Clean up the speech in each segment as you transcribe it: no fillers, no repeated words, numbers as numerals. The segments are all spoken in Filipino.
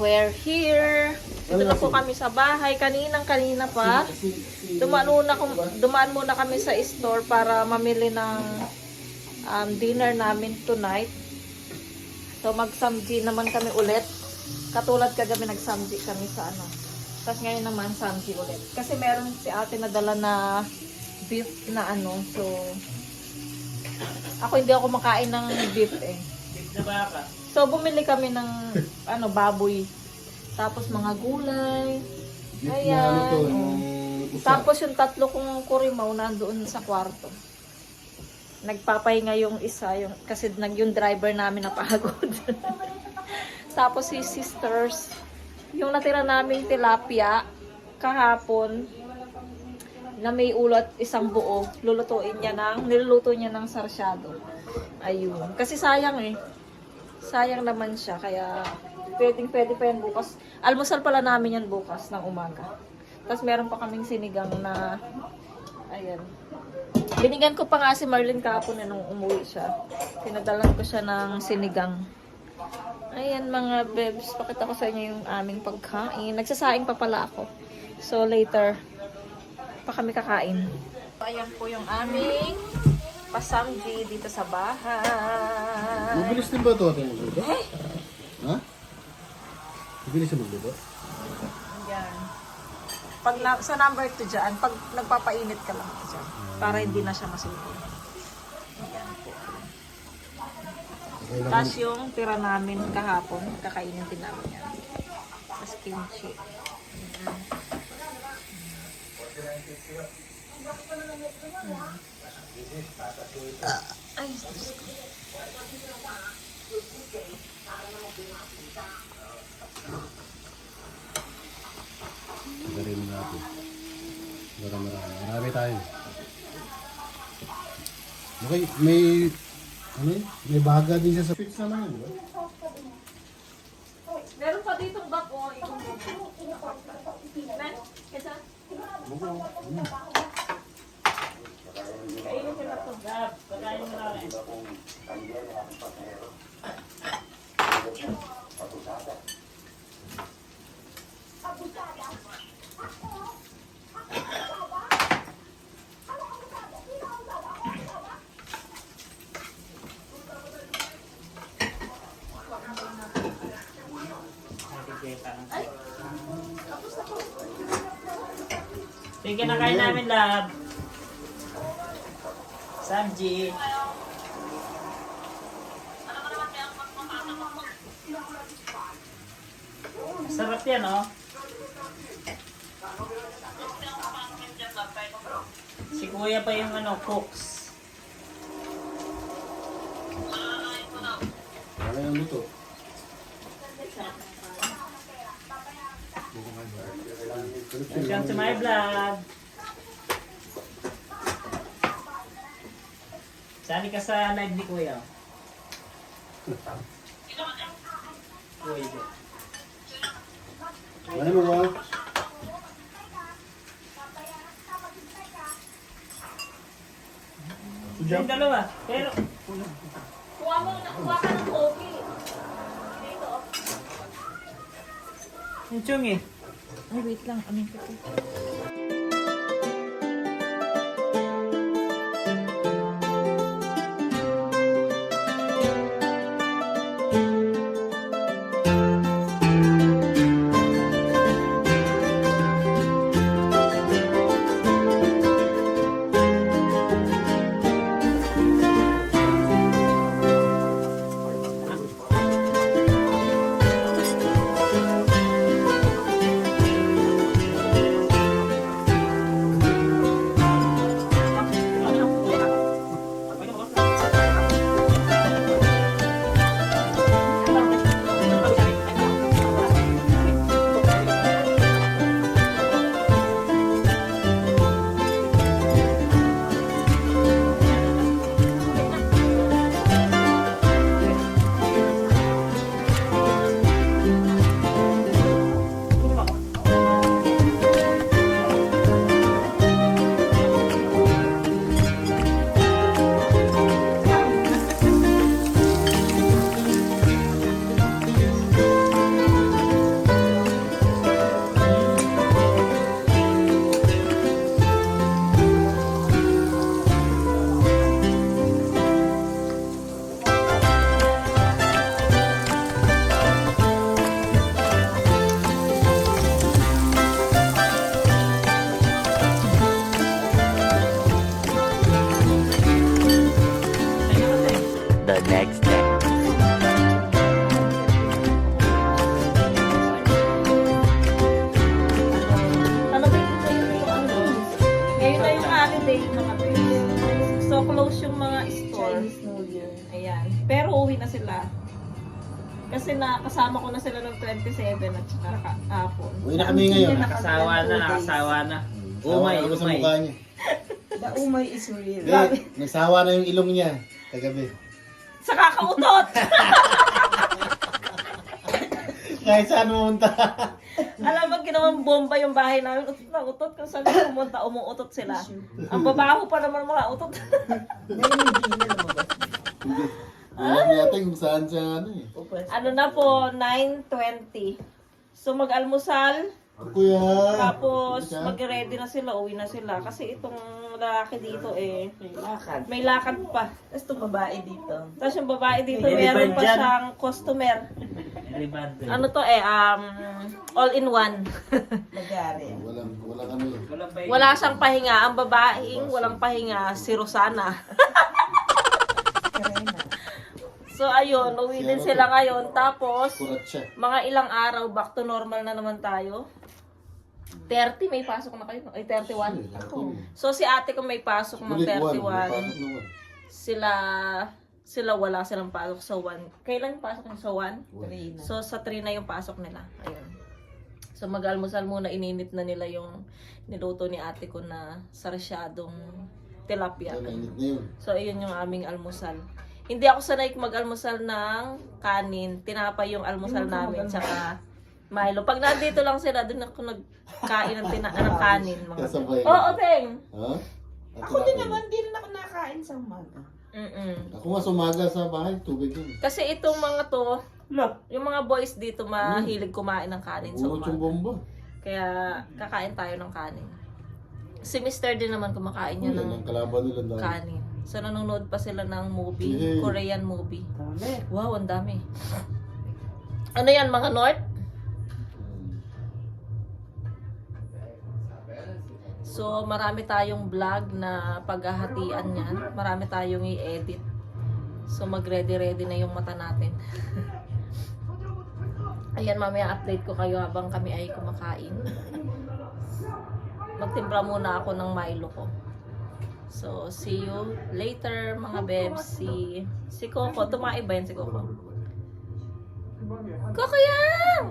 We're here. Dito na po kami sa bahay. Kanina pa. Dumaan muna kami sa store para mamili ng dinner namin tonight. So mag-samji naman kami ulit. Katulad kagabi nag-samji kami sa ano. Tapos ngayon naman samji ulit. Kasi meron si ate na dala na beef na ano. So ako hindi ako makain ng beef eh. Beef na baka. So, bumili kami ng baboy. Tapos mga gulay. Ayan. Tapos yung tatlo kong kurimaw nandoon sa kwarto. Nagpapahinga yung isa. Kasi yung driver namin napagod. Tapos si sisters. Yung natira naming tilapia kahapon na may ulot isang buo. Niluluto niya ng sarsyado. Ayun. Kasi sayang eh. Sayang naman siya, kaya pwede pa yan bukas. Almusal pala namin yan bukas ng umaga. Tapos meron pa kaming sinigang na, ayan. Binigyan ko pa nga si Marlene kahapon nung umuwi siya. Pinadalan ko siya ng sinigang. Ayan mga bebs, pakita ko sa inyo yung aming pagkain. Nagsasaing pa pala ako. So later, pa kami kakain. Ayan po yung aming pasamji dito sa bahay. Mabilis din ba ito ating magluto? Ha? Mabilis yung magluto? Yan. Sa number 2 dyan, pag nagpapainit ka lang dyan, para hindi na siya masuko. Yan po. Tapos yung tira namin kahapon, kakainin din namin yan. Tapos kimchi. Ay, Diyos ko. Galing natin. Marami tayo. Okay, may baga din siya sa fix naman yun, di ba? Meron pa ditong bako. Kainin ko na ito. Pagkain mo na rin. Sige, nakain namin, love. Samji. Sarap yan, oh. Si kuya pa yung cooks. Kaya yung luto. Welcome to my vlog. Sali ka sa live ni kuya. Kuya. Ano mo ba? Yung dalawa. Pero, Kuha ka ng coffee. Dito. yung chung eh. Ay, wait lang. Amin ko. Chinese New Year. Ayan. Pero uwi na sila. Kasi kasama ko na sila ng 27 at saka kahapon. Uwi na kami ngayon. Nakasawa na. Umay, Sawa na sa umay. mukha niya. The umay is real. Hindi, nagsawa na yung ilong niya. Kagabi. Sa kakautot! Kahit saan pumunta. Alam mo, ginawang bomba yung bahay namin. Utot na utot. Kung saan pumunta, umuutot sila. Ang babaho pa naman mga utot. Alam natin kung saan siya ano eh. Ano na po, 9:20. So mag-almusal, Kuya. tapos Kuya. mag-ready na sila, uwi na sila. Kasi itong lalaki dito Lakad. may lakad pa. Tapos itong babae dito. Tapos yung babae dito, May meron ribbon pa dyan. siyang customer. Riband. Ano to all in one. Lagari. Walang ano eh. Wala siyang pahinga. Ang babaeng walang pahinga, si Rosana. Karena. So ayun, uwi din sila ngayon. Tapos, Kurat siya. mga ilang araw, back to normal na naman tayo. 30, may pasok na kayo. Ay, 31. Ako. So si ate ko may pasok ng Ulit 1. 31. Sila wala silang pasok sa 1. Kailan yung pasok niyo sa 1? Karina. So sa 3 na yung pasok nila. Ayun. So mag-almusal muna, ininit na nila yung niluto ni ate ko na sarsyadong tilapia. Mainit na yun. So ayun yung aming almusal. Hindi ako sanay mag-almusal ng kanin. Tinapay yung almusal namin, tsaka Milo. Pag nandito lang sila, doon ako nagkain ng kanin. Kasabay. Oo, Teng! Ha? Ako din naman, di rin ako nakain sa umaga. Mm-mm. Ako nga sumaga sa bahay, tubig yun. Kasi itong mga to, yung mga boys dito mahilig kumain ng kanin sa Urot yung umaga. bomba. Kaya kakain tayo ng kanin. Si Mr. din naman kumakain niya Yan ang ng kalaban nila dahil. kanin. So nanonood pa sila ng movie, Yay. Korean movie. Dami. Wow, ang dami. Ano yan, mga North? So marami tayong vlog na paghahatian yan. Marami tayong i-edit. So mag-ready-ready na yung mata natin. Ayan, mamaya update ko kayo habang kami ay kumakain. Magtimpla muna ako ng Milo ko. So, see you later mga bebs. Si Coco, tumae ba yan si Coco? Coco yan!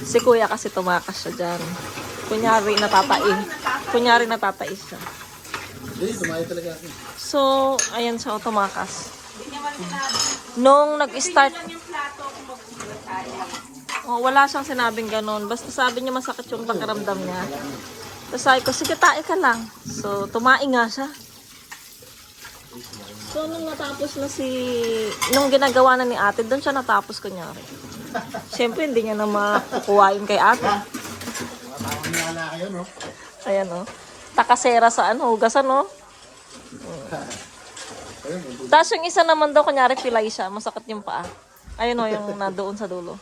Si kuya kasi tumakas siya dyan. Kunyari natatais siya. Hindi, tumayo talaga ako. So, ayan siya, tumakas. Nung nag-start, wala siyang sinabing ganun. Basta sabi niya masakit yung pakiramdam niya. Tapos sabi ko, sige, tae ka lang. So, tumae nga siya. So, nung natapos na nung ginagawa na ni ate, doon siya natapos kunyari. Siyempre, hindi niya na makukuha yun kay ate. Parang niyala kayo, no? Ayan, oh. Takasera sa hugasan, no? Tapos yung isa naman daw, kunyari, pilay siya. Masakit yung paa. Ayun, oh, yung nandoon sa dulo.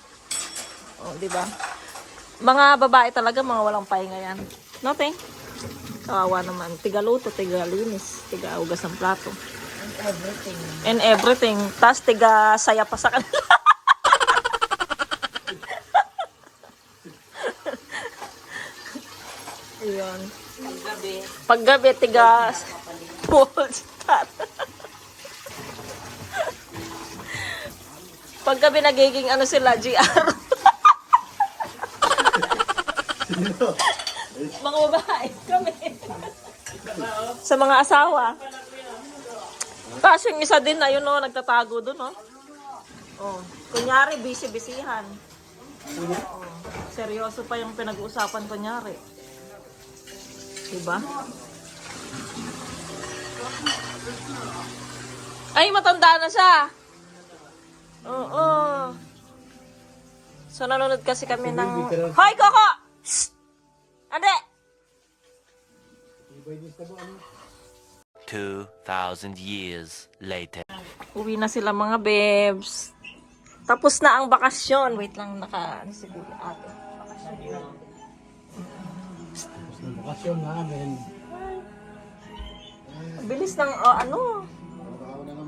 Oh, di ba? Mga babae talaga, mga walang pahinga yan. No, Teng? Kawawa naman. Tigaluto, tigalinis, tigahugas ng plato. And everything. Tapos tiga saya pa sa kanila. Ayun. Paggabi, tiga full start. Paggabi nagiging ano sila, GR. Mga babae, kami. Sa mga asawa. Tapos yung isa din, ayun o, nagtatago dun o. Oh. Kunyari, busy-busyhan. Oh. Seryoso pa yung pinag-uusapan kunyari. Diba? Ay, matanda na siya. Oo. So, nanonood kasi kami ng... Hoy, Coco! Shh! Ande! 2,000 years later. Uwi na sila mga bebs. Tapos na ang bakasyon. Wait lang, ano siguro ate. Bakasyon namin. Bilis ng, ano.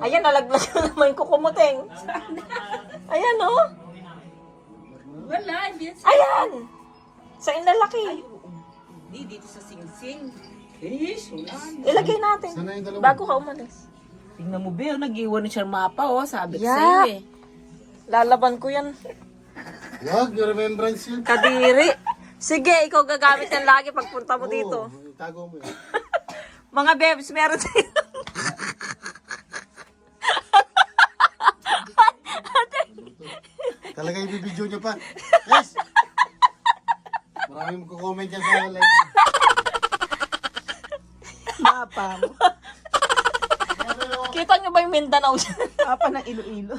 Ayan, nalaglag na naman yung kukumuteng. Ayan, oh. Wala, yes. Ayan! Sa inlalaki. Di, dito sa sing-sing. Wala. Ilagay natin. Sana yung dalawa. Bago ka umalis. Tingnan mo, Beo, nag-iwan siya mapa, sabi ko Yeah. sa'yo eh. Lalaban ko yan. Wag, yung remembrance yun. Kadiri. Sige, ikaw gagamit yan lagi pagpunta mo dito. Oo, tago mo yun. Mga bebs, meron sila. Talaga ibibidyo niyo pa. Yes! Maraming magko-comment yan sa live. Mapa mo. Kita nyo ba yung Mindanao siya? Mapa ng Iloilo.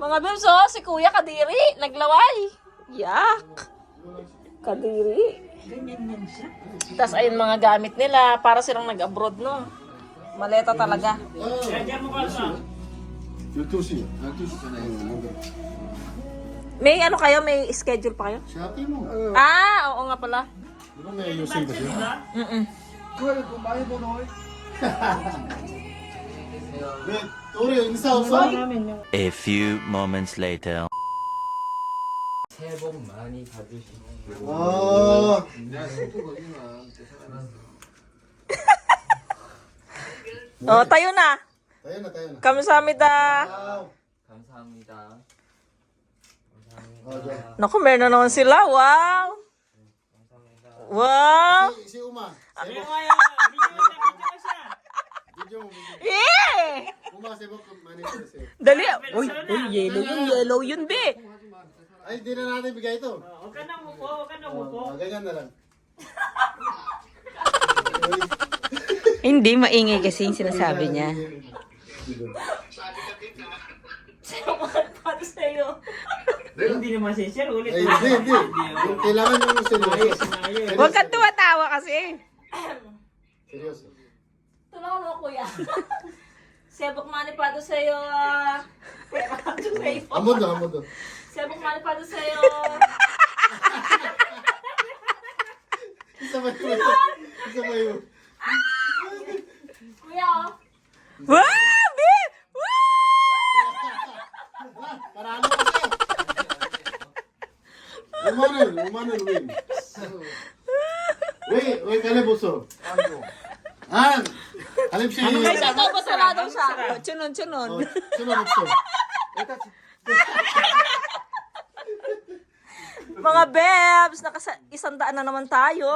Mga bebs, oh, si Kuya Kadiri, naglaway. Yak. Kadiri. Ganyan yan siya. Tapos ayun mga gamit nila, para silang nag-abroad, no? Maleta talaga. Yung tusi. Yung tusi ka na yun. May ano kayo, may schedule pa kayo? Shopee mo. Ah, oo nga pala. Di ba may ayusin ba siya? Mm-mm. Wait, Tori, yung isa usa. A few moments later. Oh. Oh, tayo na. Tayo na, tayo na. Kamsahamnida. Wow. Oh, dyan. Naku, meron na naman sila. Wow. Wow. Si Uma. Video mo siya. Video mo. Eh! Uma, sebok manager siya. Dali. Uy, yellow yun, be. Ay, hindi na natin bigay ito. Huwag ka nang mupo, huwag ka nang mupo. Ganyan na lang. Hindi, maingay kasi yung sinasabi niya. Para sa'yo. Hindi naman sincere, ulit. Ay, hindi. Yung kailangan yung seryoso. Huwag kang tumatawa kasi. Seryoso. Tulungan mo, kuya. Sebok manipado sa'yo. Pero sa'yo. Amod na, amod na. Sebok manipado sa'yo. Isa ba yun? Isa ba yun? Kuya, oh. Wow, be! Paralo kasi. Umanol, win. Wait, kalibuso. Ah, kalib siya yun. Ay, ito ba sarado siya? Chunon. Oh, sunod gusto. Mga bebs, isandaan na naman tayo.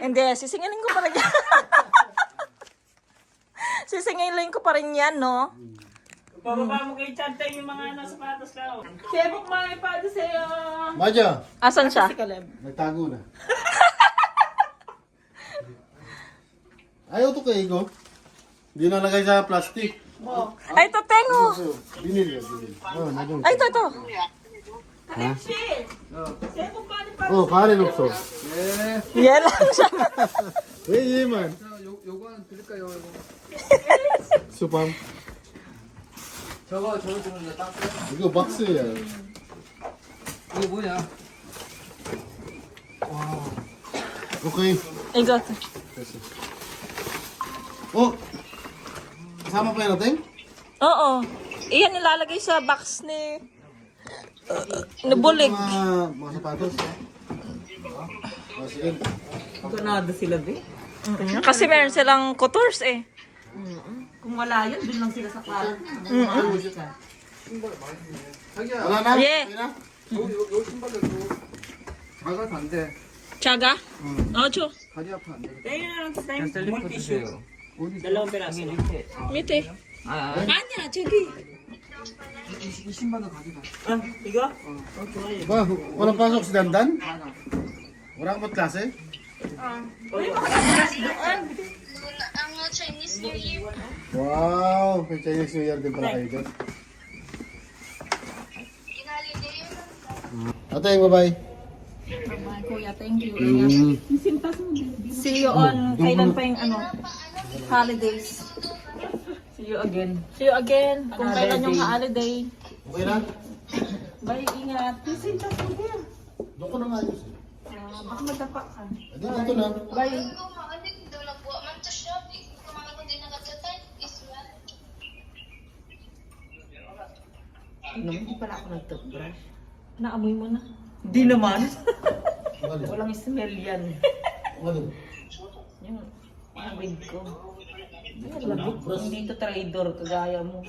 Hindi, sisingilin ko pa rin yan. Sisingilin ko pa rin yan, no? Pababa mo kay Chantay yung mga sapatos ka. Sebok manipado sa'yo. Madja, Asan siya? nagtago na. Ayaw to kay Igo. Hindi nalagay sa plastic. Ay, ito, tengo! Binil yun, binil. Oh, nandun. Ay, ito. Ha? Oh, pare lukso. Yan lang siya. 왜 얘만? 요거는 드릴까요? 이거? 수밤. 저거 주는 거 박스? 이거 박스야. 이거 뭐냐? 오케이. Ito. 됐어. 어? Kasama pa yun natin? Oo. Iyan nilalagay sa box ni bulig. Mga sapatos. Oh, sige. Ganado sila, be. Kasi meron silang coutures eh. Kung wala yun, dun lang sila sa kwarto. 자기야, Wala na? Yeah. Okay na? 요 신발도 줘. 작아서 안 돼. Tiyaga? Oo, Cho. 다리 아파 안 돼. Tayo na lang sa tayo. Multissue. Dalawang piraso. Mite. Anya, Chagi. 이 신발도 가져가. Ah, igo? Oh, 좋아요. Ba, walang pasok si Dandan? Wala ka ba't klase? Ang Chinese New Year. Wow, may Chinese New Year din pala kayo dyan. Inholiday yun. Ate, bye-bye. Bye, Kuya. Thank you. Mm. See you on, kailan pa yung holidays. See you again. See you again. Kung kailan yung holiday. Okay na? Bye, ingat. Doon ko na nga ayos. Baka magdapa ka. Adi, dito na. Bye. Kumakanit, daw nagbuwa man to shopping. Kumakanit din nakatatan. Iswan. Ano, hindi pala ako nag-toothbrush. Naamoy mo na. Hindi naman. Wala. Walang smell yan. Wala. Yung wig ko. Ay, labig. Hindi ito trader, kagaya mo.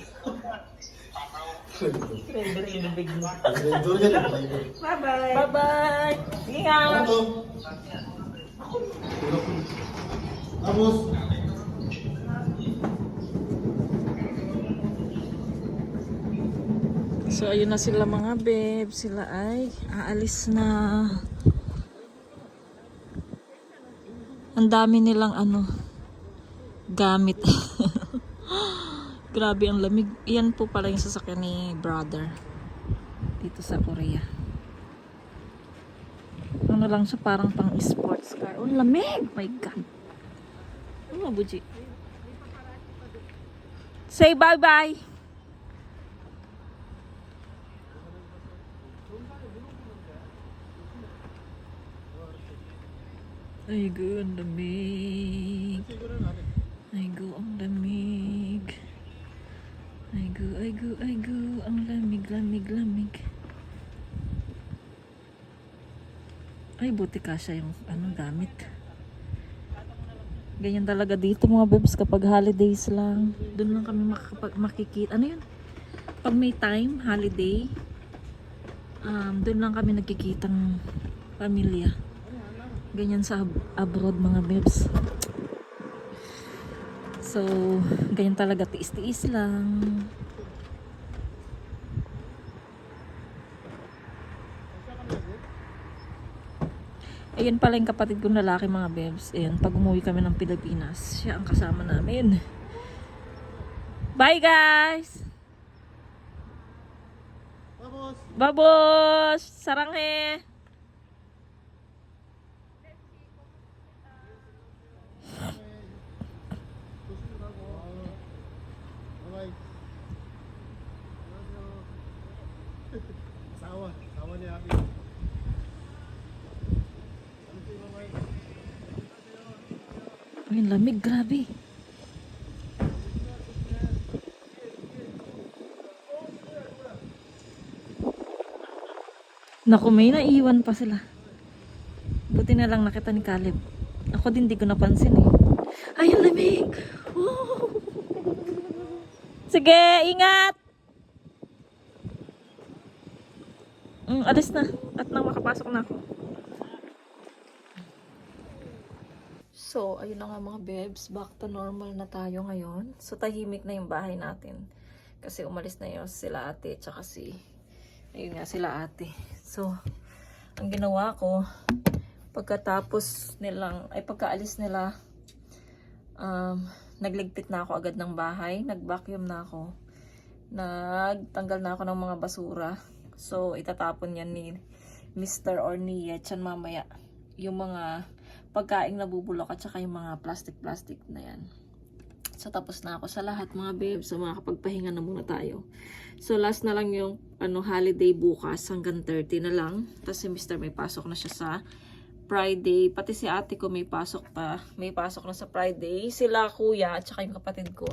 Trader yung bibig mo. Trendor yan. Trendor. Bye-bye. Bye-bye. Ano Ingat. to? Tapos, So, ayun na sila mga babe. Sila ay aalis na. Ang dami nilang gamit. Grabe ang lamig. Yan po pala yung sasakyan ni brother. Dito sa Korea. Ano lang siya, parang pang sports car. Oh, lamig! My God. Ano, Buji? Say bye-bye! Ay go, ang lamig. Ay go, ang lamig. Ay go, ay go, ay go. Ang lamig, lamig, lamig. Ay, buti kasya yung gamit. Ganyan talaga dito mga bebs kapag holidays lang. Doon lang kami makikita. Ano yun? Pag may time, holiday, doon lang kami nagkikitang pamilya. Ganyan sa abroad mga bebs. So, ganyan talaga, tiis-tiis lang. Ayan pala yung kapatid kong lalaki mga bebs. Ayan, pag umuwi kami ng Pilipinas, siya ang kasama namin. Bye guys! Babos! Saranghe! Sawa ni Abi. Ay, lamig, grabe. Naku, may naiwan pa sila. Buti na lang nakita ni Caleb. Ako din di ko napansin eh. Ay, ang lamig! Oh. Sige, ingat! Alis na. At nang makapasok na ako. So, ayun na nga mga bebs. Back to normal na tayo ngayon. So, tahimik na yung bahay natin. Kasi umalis na yun sila ate. Tsaka ayun nga sila ate. So, ang ginawa ko, pagkaalis nila, nagligpit na ako agad ng bahay, nag-vacuum na ako, nagtanggal na ako ng mga basura. So, itatapon yan ni Mr. or ni Yetchan mamaya. Yung mga pagkaing nabubulok at saka yung mga plastic na yan. So, tapos na ako sa lahat mga babes. So, makakapagpahinga na muna tayo. So, last na lang yung holiday bukas hanggang 30 na lang. Tapos si Mr. may pasok na siya sa Friday. Pati si ate ko may pasok pa. May pasok na sa Friday. Sila kuya at saka yung kapatid ko.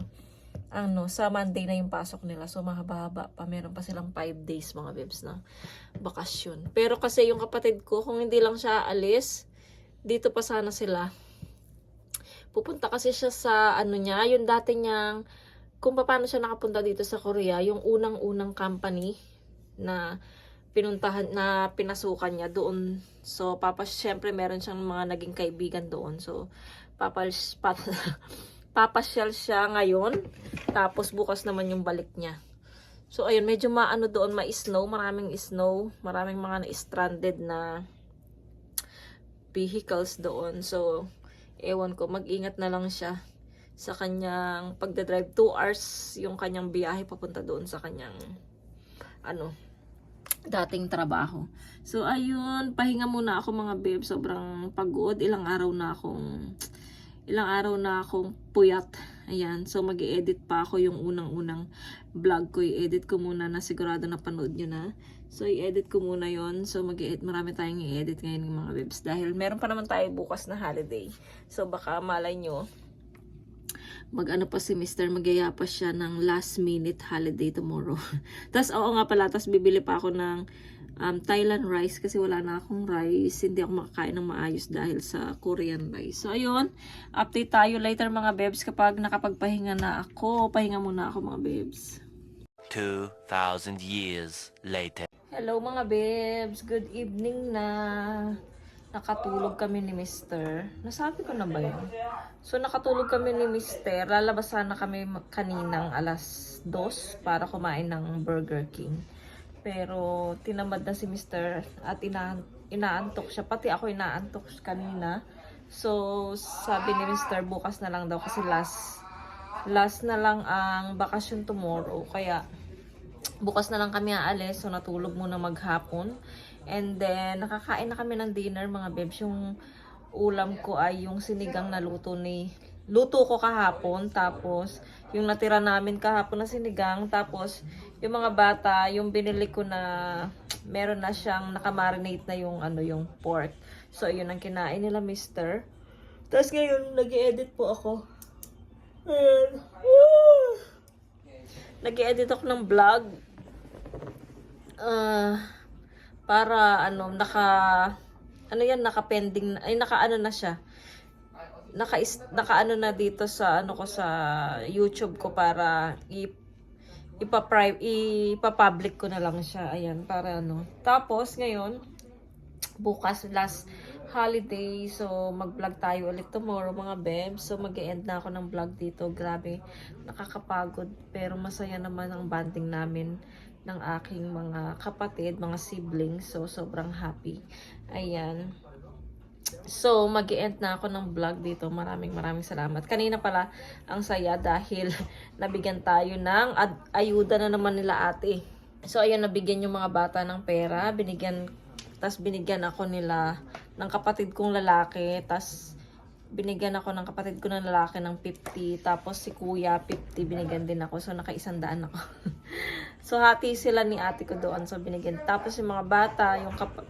Sa Monday na yung pasok nila. So, mahaba-haba pa. Meron pa silang 5 days mga babes na bakasyon. Pero kasi yung kapatid ko, kung hindi lang siya alis, dito pa sana sila. Pupunta kasi siya sa yung dati niyang, kung paano siya nakapunta dito sa Korea, yung unang-unang company na pinuntahan, na pinasukan niya doon. So, syempre meron siyang mga naging kaibigan doon. So, papasyal siya ngayon. Tapos, bukas naman yung balik niya. So, ayun, medyo doon, ma-snow, maraming snow, maraming mga na-stranded na vehicles doon. So, ewan ko, mag-ingat na lang siya sa kanyang pagdadrive. 2 hours yung kanyang biyahe papunta doon sa kanyang dating trabaho. So ayun, pahinga muna ako mga babe. Sobrang pagod. Ilang araw na akong puyat. Ayan, so mag-i-edit pa ako yung unang-unang vlog ko. I-edit ko muna na sigurado na panood nyo na. So, i-edit ko muna yon. So, marami tayong i-edit ngayon ng mga babes. Dahil meron pa naman tayo bukas na holiday. So, baka malay nyo, pa si Mr. Magyaya pa siya ng last minute holiday tomorrow. Tas, oo nga pala, tas bibili pa ako ng Thailand rice kasi wala na akong rice. Hindi ako makakain ng maayos dahil sa Korean rice. So, ayun. Update tayo later mga babes kapag nakapagpahinga na ako. Pahinga muna ako mga babes. 2,000 years later. Hello mga babes, good evening na. Nakatulog kami ni Mr. Nasabi ko na ba yun? So nakatulog kami ni Mr. Lalabas sana kami kaninang alas 2 para kumain ng Burger King. Pero tinamad na si Mr. at inaantok siya. Pati ako inaantok kanina. So sabi ni Mr. bukas na lang daw kasi last na lang ang bakasyon tomorrow. Kaya bukas na lang kami aalis. So natulog muna maghapon. And then nakakain na kami ng dinner mga babes. Yung ulam ko ay yung sinigang na luto ko kahapon. Tapos yung natira namin kahapon na sinigang. Tapos yung mga bata, yung binili ko na meron na siyang nakamarinate na yung pork. So yun ang kinain nila Mr. Tapos ngayon nag-i-edit po ako. Ayan. Nag-i-edit ako ng vlog. Para naka-pending, na siya. Naka na dito sa sa YouTube ko para ipa-public ko na lang siya. Ayan, para Tapos ngayon, bukas last holiday, so mag-vlog tayo ulit tomorrow mga bebs. So mag-e-end na ako ng vlog dito. Grabe, nakakapagod pero masaya naman ang bonding namin ng aking mga kapatid, mga siblings. So sobrang happy. Ayan. So mag-e-end na ako ng vlog dito. Maraming salamat. Kanina pala ang saya dahil nabigyan tayo ng ayuda na naman nila ate. So ayun, nabigyan yung mga bata ng pera, tas binigyan ako nila ng kapatid kong lalaki, tas binigyan ako ng kapatid ko ng lalaki ng 50, tapos si kuya 50 binigyan din ako. So naka 100 ako. So hati sila ni ate ko doon. So binigyan. Tapos yung mga bata,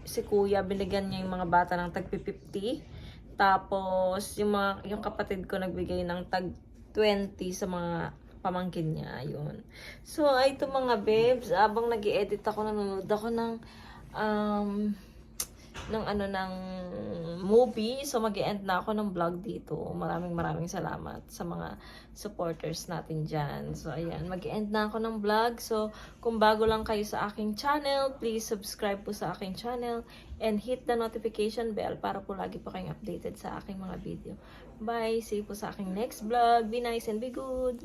si kuya binigyan niya yung mga bata ng tag 50. Tapos yung kapatid ko nagbigay ng tag 20 sa mga pamangkin niya. Ayun. So ay ito mga babes, abang nag-i-edit ako, nanonood ako ng movie. So mag-e-end na ako ng vlog dito. Maraming salamat sa mga supporters natin dyan. So ayan, mag-e-end na ako ng vlog. So kung bago lang kayo sa aking channel, please subscribe po sa aking channel and hit the notification bell para po lagi po kayong updated sa aking mga video. Bye! See you po sa aking next vlog. Be nice and be good!